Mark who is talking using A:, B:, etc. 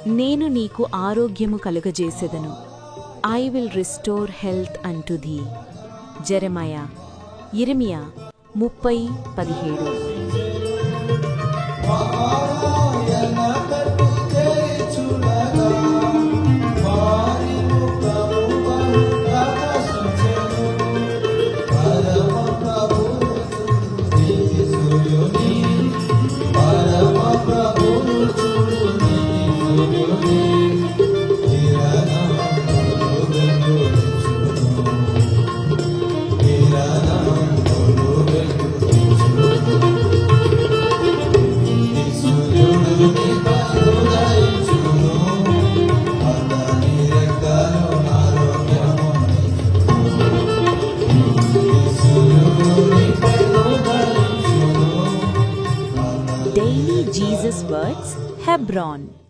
A: నేను నీకు ఆరోగ్యము కలుగజేసెదను. I will restore health unto thee. జెరెమయా యిర్మీయా 30:17. Daily Jesus Words, Hebron.